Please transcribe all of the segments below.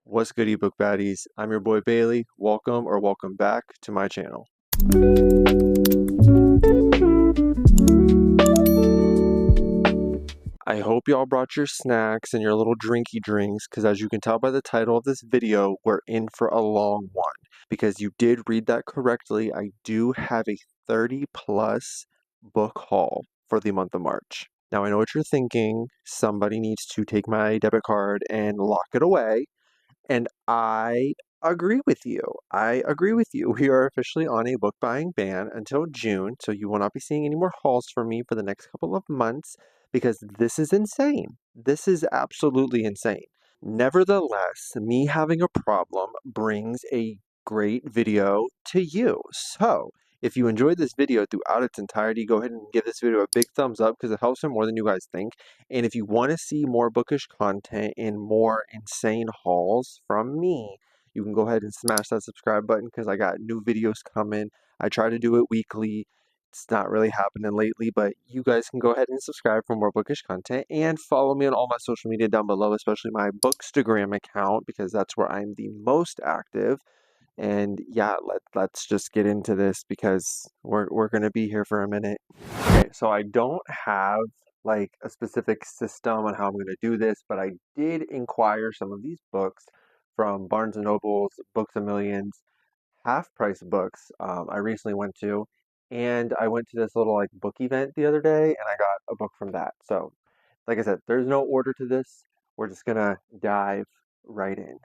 What's good, ebook baddies? I'm your boy Bailey. Welcome or welcome back to my channel. I hope y'all brought your snacks and your little drinky drinks, because as you can tell by the title of this video, we're in for a long one. Because you did read that correctly, I do have a 30 plus book haul for the month of March. Now I know what you're thinking. Somebody needs to take my debit card and lock it away. And I agree with you. I agree with you. We are officially on a book buying ban until June, so you will not be seeing any more hauls from me for the next couple of months because this is insane. This is absolutely insane. Nevertheless, me having a problem brings a great video to you. So, if you enjoyed this video throughout its entirety, go ahead and give this video a big thumbs up because it helps me more than you guys think. And if you want to see more bookish content and more insane hauls from me, you can go ahead and smash that subscribe button because I got new videos coming. I try to do it weekly. It's not really happening lately, but you guys can go ahead and subscribe for more bookish content and follow me on all my social media down below, especially my Bookstagram account because that's where I'm the most active. And yeah, let's just get into this because we're gonna be here for a minute. Okay, so I don't have like a specific system on how I'm gonna do this, but I did inquire some of these books from Barnes and Noble's Books a Millions half price books I recently went to, and I went to this little like book event the other day and I got a book from that. So, like I said, there's no order to this. We're just gonna dive right in.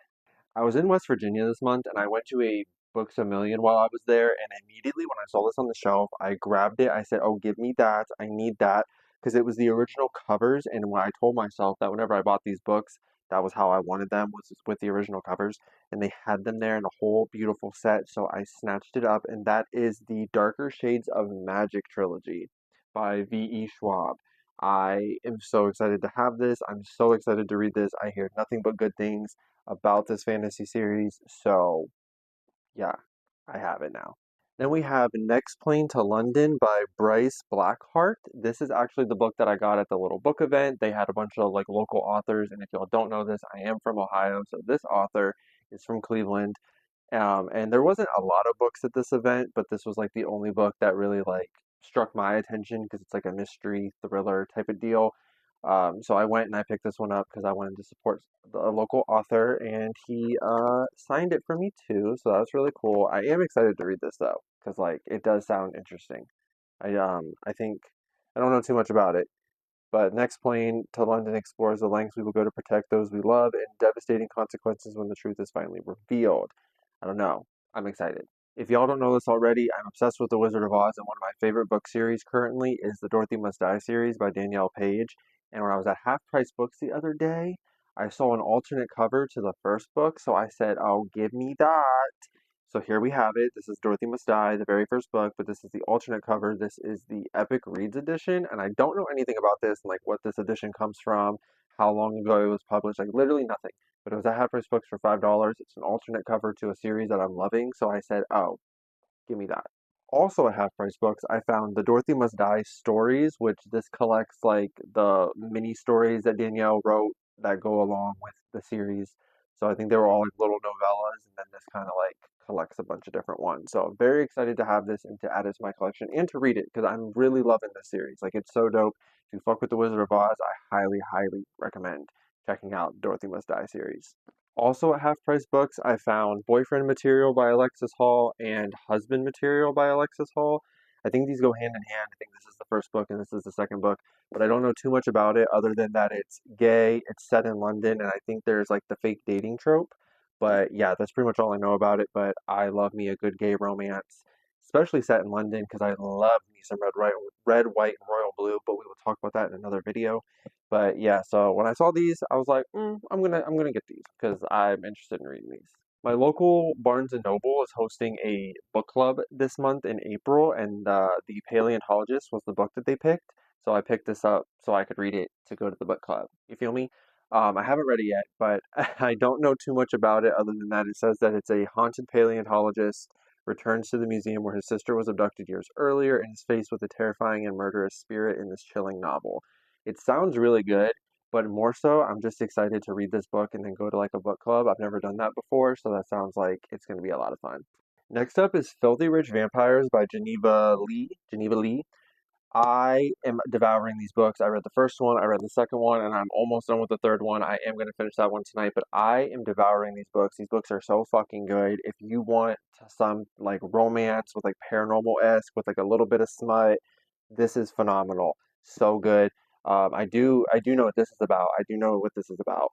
I was in West Virginia this month and I went to a Books a Million while I was there. And immediately when I saw this on the shelf, I grabbed it. I said, "Oh, give me that. I need that." Because it was the original covers. And when I told myself that whenever I bought these books, that was how I wanted them, was just with the original covers. And they had them there in a whole beautiful set. So I snatched it up. And that is the Darker Shades of Magic trilogy by V.E. Schwab. I am so excited to have this. I'm so excited to read this. I hear nothing but good things about this fantasy series, so yeah, I have it now. Then we have Next Plane to London by Bryce Blackheart. This is actually the book that I got at the little book event. They had a bunch of like local authors, and if y'all don't know this, I am from Ohio, so this author is from Cleveland. And there wasn't a lot of books at this event, but this was like the only book that really like struck my attention because it's like a mystery thriller type of deal. So I went and I picked this one up because I wanted to support a local author, and he signed it for me too. So that was really cool. I am excited to read this though because like it does sound interesting. I think I don't know too much about it, but Next Plane to London explores the lengths we will go to protect those we love and devastating consequences when the truth is finally revealed. I don't know. I'm excited. If y'all don't know this already, I'm obsessed with The Wizard of Oz, and one of my favorite book series currently is the Dorothy Must Die series by Danielle Page. And when I was at Half Price Books the other day, I saw an alternate cover to the first book, so I said, "Oh, give me that." So here we have it. This is Dorothy Must Die, the very first book, but this is the alternate cover. This is the Epic Reads edition, and I don't know anything about this, like what this edition comes from, how long ago it was published, like literally nothing. But it was at Half Price Books for $5. It's an alternate cover to a series that I'm loving, so I said, "Oh, give me that." Also at Half Price Books, I found the Dorothy Must Die stories, which this collects like the mini stories that Danielle wrote that go along with the series. So I think they were all like little novellas, and then this kind of like collects a bunch of different ones. So I'm very excited to have this and to add it to my collection and to read it because I'm really loving this series. Like it's so dope. If you fuck with the Wizard of Oz, I highly, highly recommend checking out Dorothy Must Die series. Also at Half Price Books, I found Boyfriend Material by Alexis Hall and Husband Material by Alexis Hall. I think these go hand in hand. I think this is the first book and this is the second book, but I don't know too much about it other than that it's gay, it's set in London, and I think there's like the fake dating trope. But yeah, that's pretty much all I know about it, but I love me a good gay romance, especially set in London because I love me some red, white, and royal blue, but we will talk about that in another video. But yeah, so when I saw these, I was like, I'm gonna get these because I'm interested in reading these. My local Barnes and Noble is hosting a book club this month in April, and the Paleontologist was the book that they picked. So I picked this up so I could read it to go to the book club. You feel me? I haven't read it yet, but I don't know too much about it other than that it says that it's a haunted paleontologist returns to the museum where his sister was abducted years earlier and is faced with a terrifying and murderous spirit in this chilling novel. It sounds really good, but more so, I'm just excited to read this book and then go to like a book club. I've never done that before, so that sounds like it's going to be a lot of fun. Next up is Filthy Rich Vampires by Geneva Lee. Geneva Lee. I am devouring these books. I read the first one, I read the second one, and I'm almost done with the third one. I am going to finish that one tonight, but I am devouring these books. These books are so fucking good. If you want some like romance with like paranormal-esque, with like a little bit of smut, this is phenomenal. So good. I do know what this is about. I do know what this is about.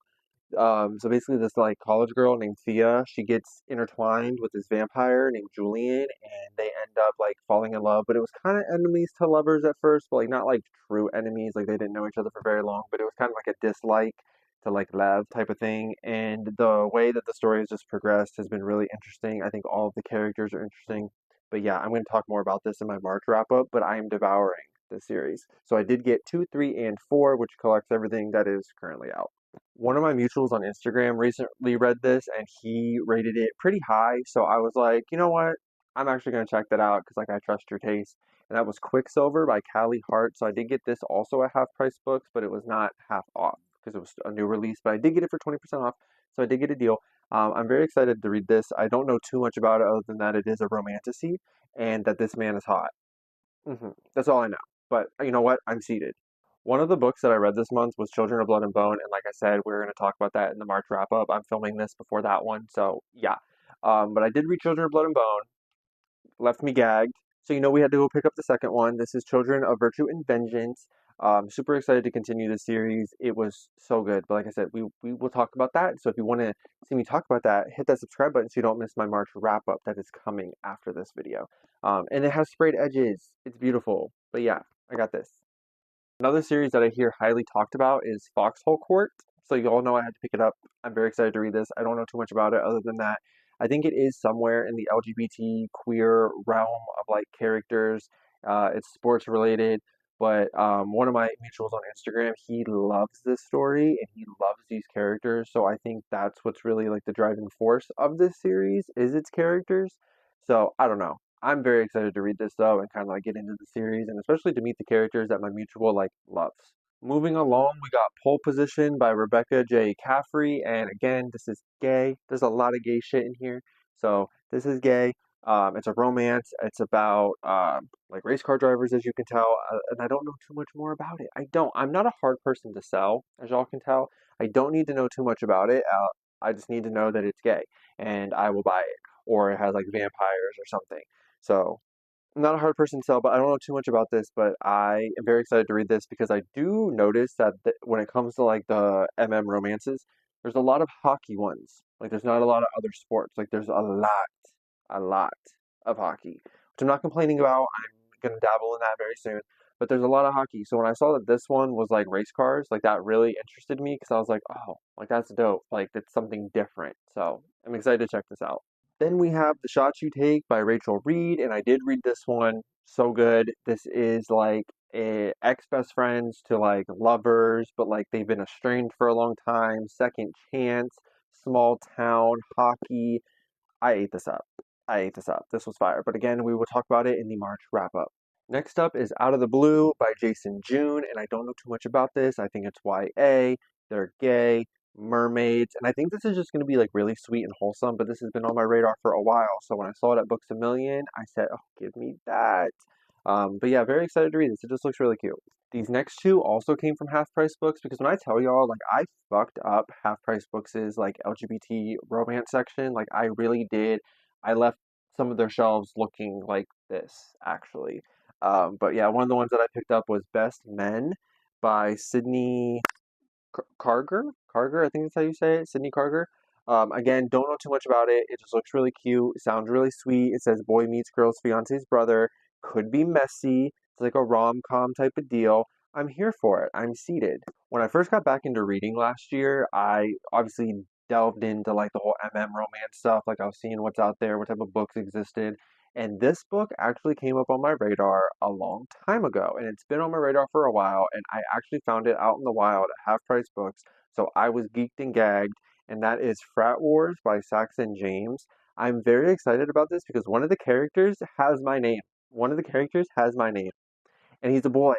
So basically this like college girl named Thea, she gets intertwined with this vampire named Julian and they end up like falling in love, but it was kind of enemies to lovers at first, but like not like true enemies, like they didn't know each other for very long, but it was kind of like a dislike to like love type of thing. And the way that the story has just progressed has been really interesting. I think all of the characters are interesting. But yeah, I'm going to talk more about this in my March wrap up, but I am devouring this series. So I did get 2, 3, and 4, which collects everything that is currently out. One of my mutuals on Instagram recently read this and he rated it pretty high. So I was like, you know what? I'm actually going to check that out because like I trust your taste. And that was Quicksilver by Callie Hart. So I did get this also at half price books, but it was not half off because it was a new release. But I did get it for 20% off. So I did get a deal. I'm very excited to read this. I don't know too much about it other than that it is a romantasy and that this man is hot. That's all I know. But you know what? I'm seated. One of the books that I read this month was Children of Blood and Bone, and like I said, we're going to talk about that in the March wrap up. I'm filming this before that one, so yeah. But I did read Children of Blood and Bone, left me gagged. So you know we had to go pick up the second one. This is Children of Virtue and Vengeance. Super excited to continue the series. It was so good, but like I said, we will talk about that. So if you want to see me talk about that, hit that subscribe button so you don't miss my March wrap up that is coming after this video. And it has sprayed edges. It's beautiful. But yeah, I got this. Another series that I hear highly talked about is Foxhole Court. So you all know I had to pick it up. I'm very excited to read this. I don't know too much about it other than that. I think it is somewhere in the LGBT queer realm of like characters. It's sports related, but one of my mutuals on Instagram, he loves this story and he loves these characters. So I think that's what's really like the driving force of this series is its characters. So I don't know. I'm very excited to read this though and kind of like get into the series and especially to meet the characters that my mutual like loves. Moving along, we got Pole Position by Rebecca J. Caffrey, and again, this is gay. There's a lot of gay shit in here, so this is gay. It's a romance. It's about like race car drivers, as you can tell, and I don't know too much more about it. I don't. I'm not a hard person to sell, as y'all can tell. I don't need to know too much about it. I just need to know that it's gay, and I will buy it, or it has like vampires or something. So I'm not a hard person to sell, but I don't know too much about this, but I am very excited to read this because I do notice that when it comes to like the romances, there's a lot of hockey ones. Like there's not a lot of other sports. Like there's a lot of hockey, which I'm not complaining about. I'm gonna dabble in that very soon. But there's a lot of hockey. So when I saw that this one was like race cars, like that really interested me because I was like, oh, like that's dope. Like it's something different. So I'm excited to check this out. Then we have The Shots You Take by Rachel Reed, and I did read this one. So good. This is like ex-best friends to like lovers, but like they've been estranged for a long time. Second chance, small town, hockey. I ate this up. I ate this up. This was fire. But again, we will talk about it in the March wrap up. Next up is Out of the Blue by Jason June, and I don't know too much about this. I think it's YA. They're gay, mermaids, and I think this is just going to be like really sweet and wholesome, but this has been on my radar for a while. So when I saw it at Books A Million, I said, oh, give me that. But yeah, very excited to read this. It just looks really cute. These next two also came from Half Price Books because when I tell y'all, like I fucked up Half Price Books' like LGBT romance section. Like I really did. I left some of their shelves looking like this, actually. But yeah, one of the ones that I picked up was Best Men by Sydney Carger. Carger, I think that's how you say it. Sydney Carger. Again, don't know too much about it. It just looks really cute. It sounds really sweet. It says boy meets girl's fiance's brother. Could be messy. It's like a rom-com type of deal. I'm here for it. I'm seated. When I first got back into reading last year, I obviously delved into like the whole romance stuff. Like I was seeing what's out there, what type of books existed. And this book actually came up on my radar a long time ago, and it's been on my radar for a while, and I actually found it out in the wild at Half Price Books, so I was geeked and gagged, and that is Frat Wars by Saxon James. I'm very excited about this because one of the characters has my name. One of the characters has my name, and he's a boy,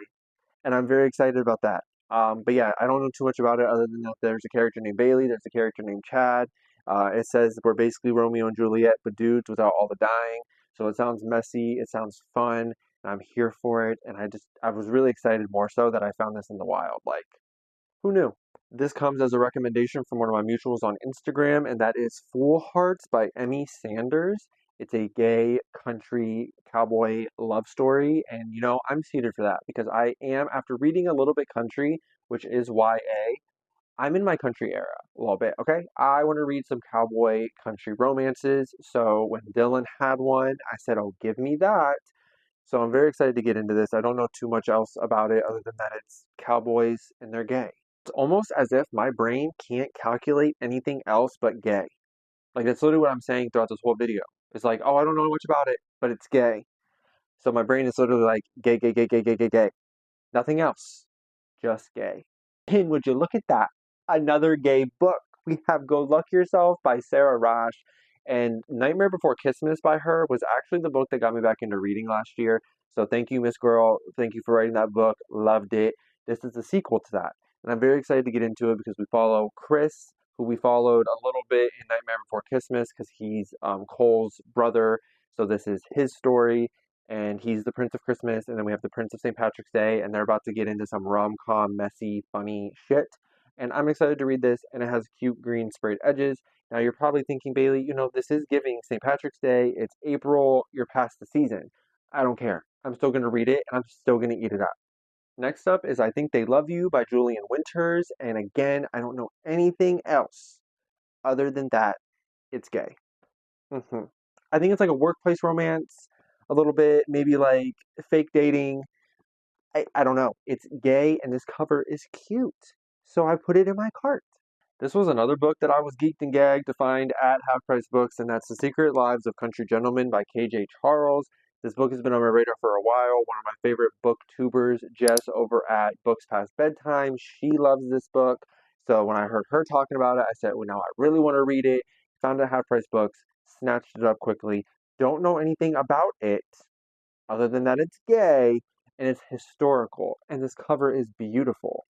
and I'm very excited about that. But yeah, I don't know too much about it other than that there's a character named Bailey, there's a character named Chad. It says we're basically Romeo and Juliet, but dudes without all the dying. So it sounds messy, it sounds fun, and I'm here for it. And I was really excited more so that I found this in the wild. Like, who knew? This comes as a recommendation from one of my mutuals on Instagram, and that is Fool Hearts by Emmy Sanders. It's a gay country cowboy love story, and I'm suited for that because after reading a little bit country, which is YA, I'm in my country era a little bit, okay? I want to read some cowboy country romances. So when Dylan had one, I said, oh, give me that. So I'm very excited to get into this. I don't know too much else about it other than that it's cowboys and they're gay. It's almost as if my brain can't calculate anything else but gay. Like that's literally what I'm saying throughout this whole video. It's like, oh, I don't know much about it, but it's gay. So my brain is literally like gay, gay, gay, gay, gay, gay, gay. Nothing else. Just gay. And would you look at that? Another gay book. We have Go Luck Yourself by Sarah Rash. And Nightmare Before Christmas by her was actually the book that got me back into reading last year. So thank you, Miss Girl. Thank you for writing that book. Loved it. This is a sequel to that. And I'm very excited to get into it because we follow Chris, who we followed a little bit in Nightmare Before Christmas because he's Cole's brother. So this is his story and he's the Prince of Christmas, and then we have the Prince of St. Patrick's Day, and they're about to get into some rom-com, messy, funny shit. And I'm excited to read this, and it has cute green sprayed edges. Now you're probably thinking, Bailey, this is giving St. Patrick's Day. It's April. You're past the season. I don't care. I'm still going to read it, and I'm still going to eat it up. Next up is I Think They Love You by Julian Winters, and again, I don't know anything else other than that it's gay. I think it's like a workplace romance, a little bit, maybe like fake dating. I don't know. It's gay and this cover is cute. So I put it in my cart. This was another book that I was geeked and gagged to find at Half Price Books, and that's The Secret Lives of Country Gentlemen by KJ Charles. This book has been on my radar for a while. One of my favorite booktubers, Jess, over at Books Past Bedtime, she loves this book. So when I heard her talking about it, I said, well, now I really want to read it. Found it at Half Price Books, snatched it up quickly. Don't know anything about it other than that it's gay and it's historical, and this cover is beautiful.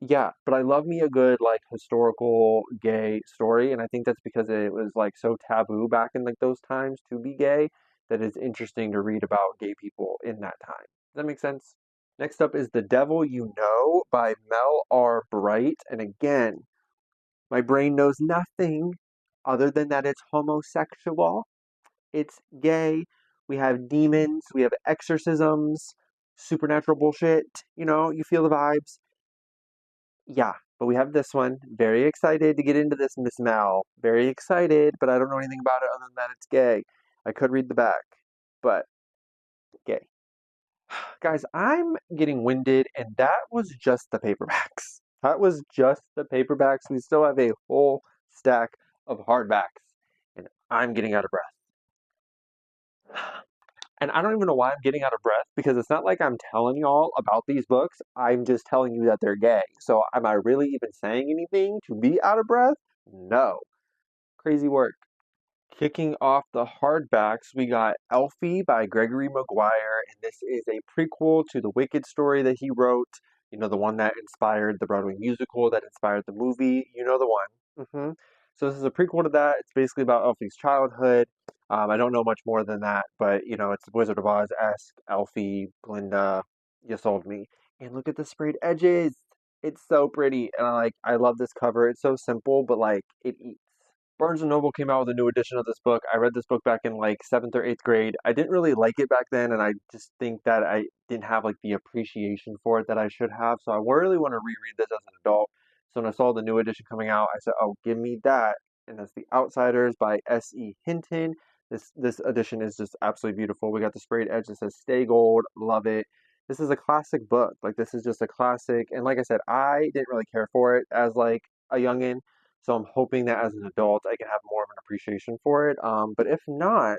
Yeah, but I love me a good like historical gay story, and I think that's because it was like so taboo back in like those times to be gay that it's interesting to read about gay people in that time. Does that make sense? Next up is The Devil You Know by Mel R. Bright, and again, my brain knows nothing other than that it's homosexual, it's gay, we have demons, we have exorcisms, supernatural bullshit, you feel the vibes. Yeah, but we have this one. Very excited to get into this, Miss Mel. Very excited, but I don't know anything about it other than that it's gay. I could read the back, but gay. Guys, I'm getting winded, and that was just the paperbacks. That was just the paperbacks. We still have a whole stack of hardbacks, and I'm getting out of breath. And I don't even know why I'm getting out of breath because it's not like I'm telling y'all about these books. I'm just telling you that they're gay. So am I really even saying anything to be out of breath? No. Crazy work. Kicking off the hardbacks, we got Elfie by Gregory Maguire, and this is a prequel to the Wicked story that he wrote. The one that inspired the Broadway musical, that inspired the movie. You know the one. So this is a prequel to that. It's basically about Elfie's childhood. I don't know much more than that, but it's Wizard of Oz-esque. Elfie, Glinda, you sold me. And look at the sprayed edges. It's so pretty, and I love this cover. It's so simple, but it eats. Barnes& and Noble came out with a new edition of this book. I read this book back in 7th or 8th grade. I didn't really like it back then, and I just think that I didn't have the appreciation for it that I should have. So I really want to reread this as an adult. So when I saw the new edition coming out, I said, "Oh, give me that!" And that's The Outsiders by S.E. Hinton. This edition is just absolutely beautiful. We got the sprayed edge that says "Stay Gold." Love it. This is a classic book. This is just a classic. And like I said, I didn't really care for it as a youngin'. So I'm hoping that as an adult, I can have more of an appreciation for it. But if not,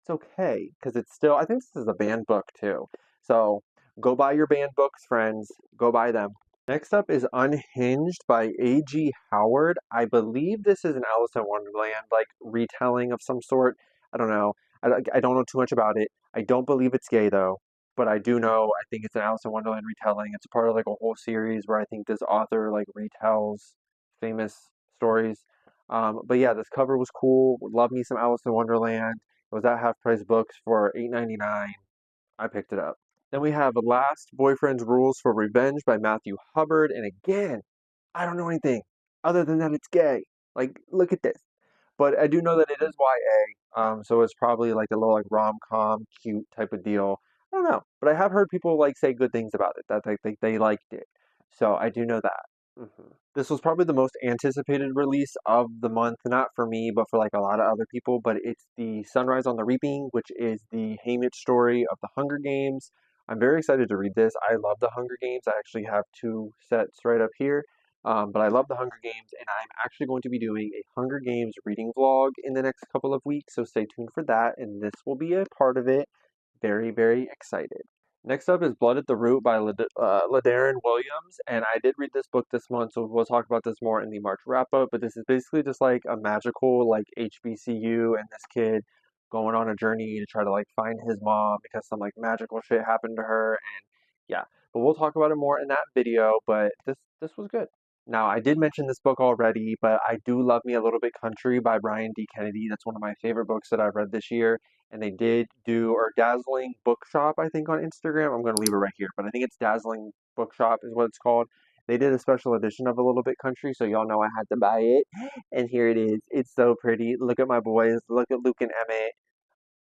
it's okay because it's still, I think this is a banned book too. So go buy your banned books, friends. Go buy them. Next up is Unhinged by A.G. Howard. I believe this is an Alice in Wonderland, retelling of some sort. I don't know. I don't know too much about it. I don't believe it's gay though. but I do know I think it's an Alice in Wonderland retelling. It's a part of like a whole series where I think this author like retells famous stories. But yeah, this cover was cool. Love me some Alice in Wonderland. It was at Half Price Books for $8.99. I picked it up. Then we have Last Boyfriend's Rules for Revenge by Matthew Hubbard. And again, I don't know anything other than that it's gay. Like, look at this. But I do know that it is YA, so it's probably like a little like rom-com, cute type of deal. I don't know, but I have heard people like say good things about it, that they liked it. So I do know that. This was probably the most anticipated release of the month, not for me, but for like a lot of other people. But it's the Sunrise on the Reaping, which is the Haymitch story of the Hunger Games. I'm very excited to read this. I love the Hunger Games. I actually have two sets right up here. But I love the Hunger Games, and I'm actually going to be doing a Hunger Games reading vlog in the next couple of weeks, so stay tuned for that, and this will be a part of it. Very, very excited. Next up is Blood at the Root by Ladarian Williams, and I did read this book this month, so we'll talk about this more in the March wrap-up, but this is basically just like a magical, like, HBCU, and this kid going on a journey to try to, like, find his mom because some, like, magical shit happened to her, and yeah. But we'll talk about it more in that video, but this was good. Now, I did mention this book already, but I do love me a little bit Country by Brian D. Kennedy. That's one of my favorite books that I've read this year. And they did do, or Dazzling Bookshop, I think, on Instagram. I'm going to leave it right here, but I think it's Dazzling Bookshop is what it's called. They did a special edition of A Little Bit Country, so y'all know I had to buy it. And here it is. It's so pretty. Look at my boys. Look at Luke and Emmett.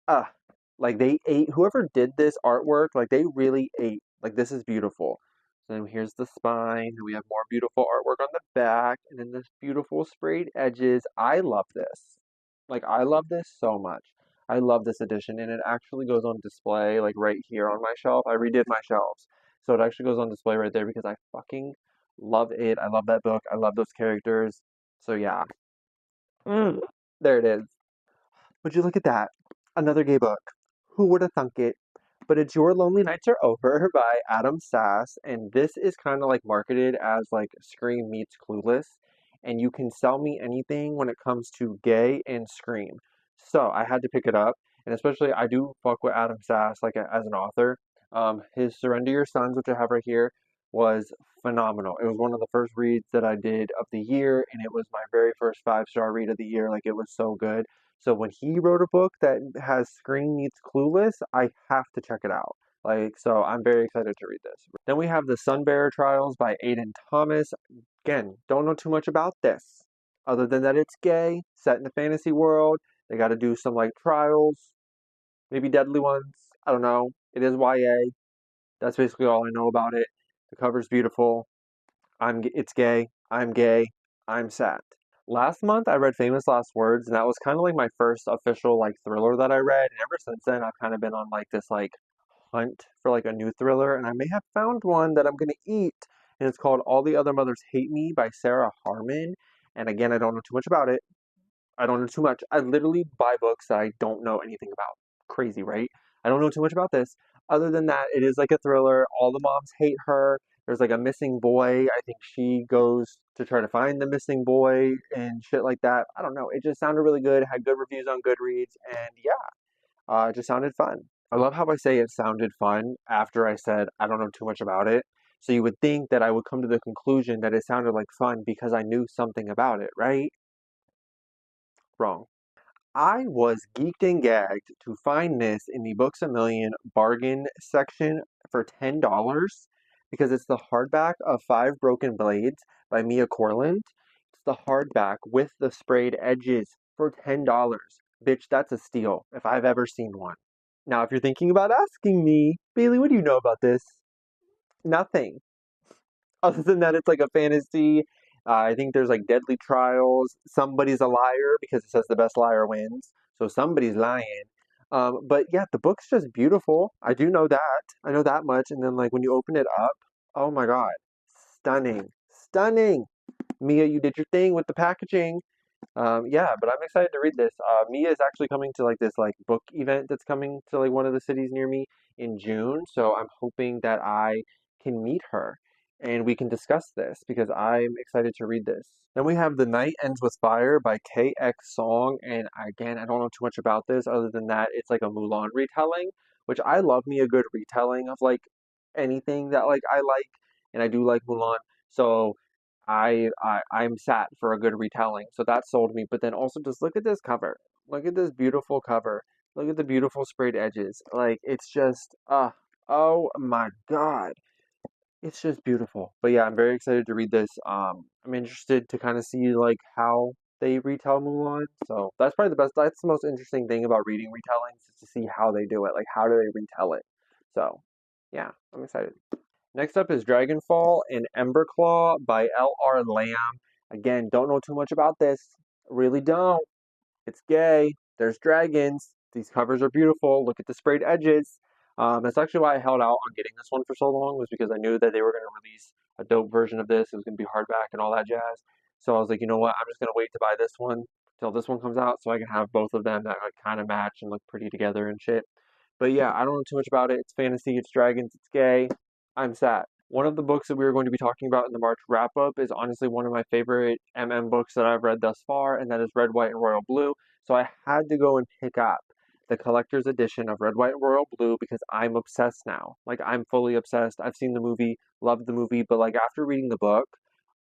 Ah, like they ate, whoever did this artwork, like they really ate. Like this is beautiful. So then here's the spine. We have more beautiful artwork on the back, and then this beautiful sprayed edges. I love this. Like I love this so much. I love this edition, and it actually goes on display like right here on my shelf. I redid my shelves, so it actually goes on display right there because I fucking love it. I love that book. I love those characters. So yeah, there it is. Would you look at that? Another gay book. Who would have thunk it? But it's Your Lonely Nights Are Over by Adam Sass, and this is kind of like marketed as like Scream meets Clueless, and you can sell me anything when it comes to gay and Scream. So I had to pick it up, and especially I do fuck with Adam Sass like as an author. His Surrender Your Sons, which I have right here, was phenomenal. It was one of the first reads that I did of the year, and it was my very first 5-star read of the year. Like it was so good. So when he wrote a book that has Scream meets Clueless, I have to check it out. Like, so I'm very excited to read this. Then we have The Sunbearer Trials by Aidan Thomas. Again, don't know too much about this. Other than that it's gay, set in the fantasy world. They got to do some like trials, maybe deadly ones. I don't know. It is YA. That's basically all I know about it. The cover's beautiful. It's gay. I'm gay. I'm sad. Last month I read Famous Last Words, and that was kind of like my first official like thriller that I read. And ever since then I've kind of been on like this like hunt for like a new thriller, and I may have found one that I'm gonna eat. And it's called All the Other Mothers Hate Me by Sarah Harmon. And again, I don't know too much about it. I don't know too much. I literally buy books that I don't know anything about. Crazy, right? I don't know too much about this. Other than that, it is like a thriller. All the moms hate her. There's like a missing boy. I think she goes to try to find the missing boy and shit like that. I don't know. It just sounded really good. Had good reviews on Goodreads, and yeah, it just sounded fun. I love how I say it sounded fun after I said I don't know too much about it. So you would think that I would come to the conclusion that it sounded like fun because I knew something about it, right? Wrong. I was geeked and gagged to find this in the Books A Million bargain section for $10 because it's the hardback of Five Broken Blades by Mia Corland. It's the hardback with the sprayed edges for $10. Bitch, that's a steal if I've ever seen one. Now, if you're thinking about asking me, Bailey, what do you know about this? Nothing. Other than that, it's like a fantasy. I think there's like deadly trials. Somebody's a liar because it says the best liar wins. So somebody's lying. But yeah, the book's just beautiful. I do know that. I know that much. And then like when you open it up, oh my God, stunning, stunning. Mia, you did your thing with the packaging. Yeah, but I'm excited to read this. Mia is actually coming to like this like book event that's coming to like one of the cities near me in June. So I'm hoping that I can meet her and we can discuss this because I'm excited to read this. Then we have The Night Ends with Fire by KX Song, and again, I don't know too much about this other than that it's like a Mulan retelling, which I love me a good retelling of like anything that like I like, and I do like Mulan. So I'm sat for a good retelling. So that sold me. But then also just look at this cover. Look at this beautiful cover. Look at the beautiful sprayed edges. Like it's just oh my God. It's just beautiful. But yeah, I'm very excited to read this. I'm interested to kind of see like how they retell Mulan. So that's probably the best. That's the most interesting thing about reading retellings is to see how they do it. Like how do they retell it? So yeah, I'm excited. Next up is Dragonfall and Emberclaw by L.R. Lamb. Again, don't know too much about this. Really don't. It's gay. There's dragons. These covers are beautiful. Look at the sprayed edges. That's actually why I held out on getting this one for so long, was because I knew that they were going to release a dope version of this. It was going to be hardback and all that jazz. So I was like, you know what? I'm just going to wait to buy this one till this one comes out so I can have both of them that like, kind of match and look pretty together and shit. But yeah, I don't know too much about it. It's fantasy, it's dragons, it's gay. I'm sad. One of the books that we are going to be talking about in the March wrap up is honestly one of my favorite books that I've read thus far, and that is Red, White, and Royal Blue. So I had to go and pick up the collector's edition of Red, White, and Royal Blue because I'm obsessed now. Like, I'm fully obsessed. I've seen the movie, loved the movie, but like after reading the book,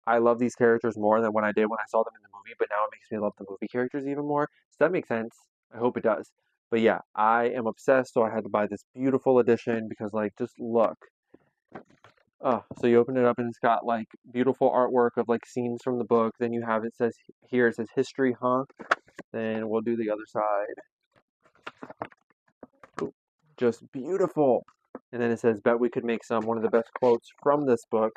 I love these characters more than when I did when I saw them in the movie, but now it makes me love the movie characters even more. So that makes sense. I hope it does. But yeah, I am obsessed, so I had to buy this beautiful edition because, like, just look. Oh, so you open it up and it's got like beautiful artwork of like scenes from the book. Then you have it says here it says history, huh? Then we'll do the other side. Ooh, just beautiful. And then it says, bet we could make some. One of the best quotes from this book.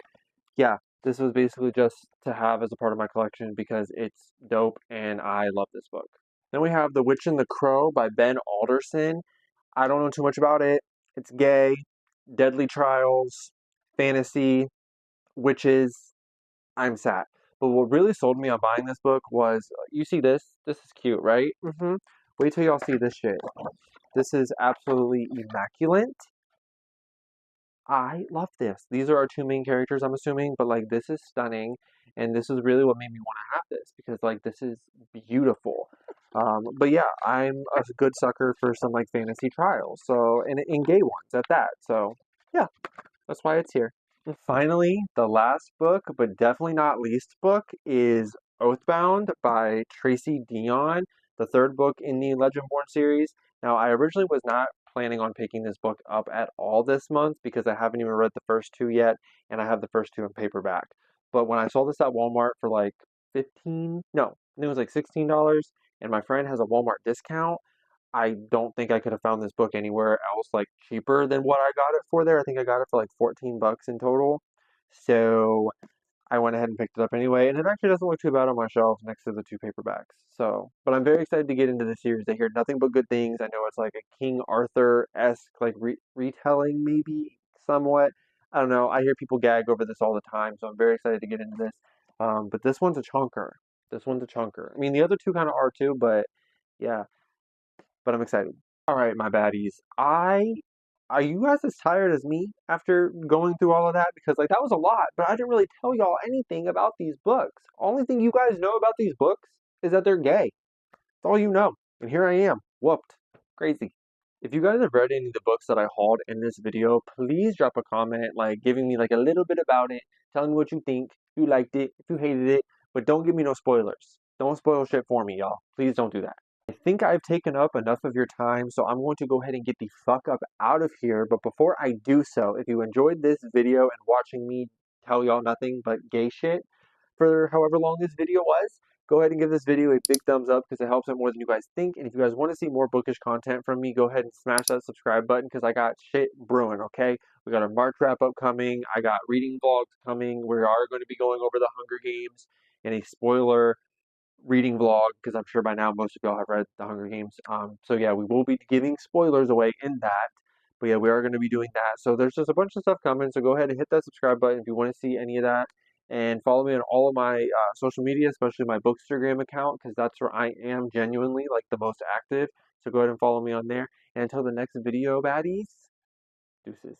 Yeah, this was basically just to have as a part of my collection because it's dope and I love this book. Then we have The Witch and the Crow by Ben Alderson. I don't know too much about it. It's gay, deadly trials, fantasy, witches. I'm sad. But what really sold me on buying this book was, you see this? This is cute, right? Wait till y'all see this shit. This is absolutely immaculate. I love this. These are our two main characters, I'm assuming, but like this is stunning, and this is really what made me want to have this because like this is beautiful. But yeah, I'm a good sucker for some like fantasy trials, so and in gay ones at that. So yeah, that's why it's here. And finally, the last book, but definitely not least book, is Oathbound by Tracy Dion, the third book in the Legendborn series. Now, I originally was not planning on picking this book up at all this month because I haven't even read the first two yet, and I have the first two in paperback. But when I saw this at Walmart for like 15, no, I think it was like $16, and my friend has a Walmart discount, I don't think I could have found this book anywhere else like cheaper than what I got it for there. I think I got it for like 14 bucks in total. So I went ahead and picked it up anyway, and it actually doesn't look too bad on my shelf next to the two paperbacks. So, but I'm very excited to get into the series. I hear nothing but good things. I know it's like a King Arthur-esque like retelling maybe somewhat. I don't know. I hear people gag over this all the time, so I'm very excited to get into this. But this one's a chunker. This one's a chunker. I mean, the other two kind of are too, but yeah, but I'm excited. All right, my baddies. Are you guys as tired as me after going through all of that? Because like that was a lot, but I didn't really tell y'all anything about these books. Only thing you guys know about these books is that they're gay. That's all you know. And here I am, whooped. Crazy. If you guys have read any of the books that I hauled in this video, please drop a comment, like giving me like a little bit about it, telling me what you think, if you liked it, if you hated it, but don't give me no spoilers. Don't spoil shit for me, y'all. Please don't do that. I think I've taken up enough of your time, so I'm going to go ahead and get the fuck up out of here. But before I do so, if you enjoyed this video and watching me tell y'all nothing but gay shit for however long this video was, go ahead and give this video a big thumbs up because it helps out more than you guys think. And if you guys want to see more bookish content from me, go ahead and smash that subscribe button because I got shit brewing, okay? We got a March wrap up coming. I got reading vlogs coming. We are going to be going over the Hunger Games and a spoiler reading vlog because I'm sure by now most of y'all have read the Hunger Games. So yeah, we will be giving spoilers away in that. But yeah, we are going to be doing that. So there's just a bunch of stuff coming. So go ahead and hit that subscribe button if you want to see any of that. And follow me on all of my social media, especially my Bookstagram account, because that's where I am genuinely like the most active. So go ahead and follow me on there. And until the next video, baddies, deuces.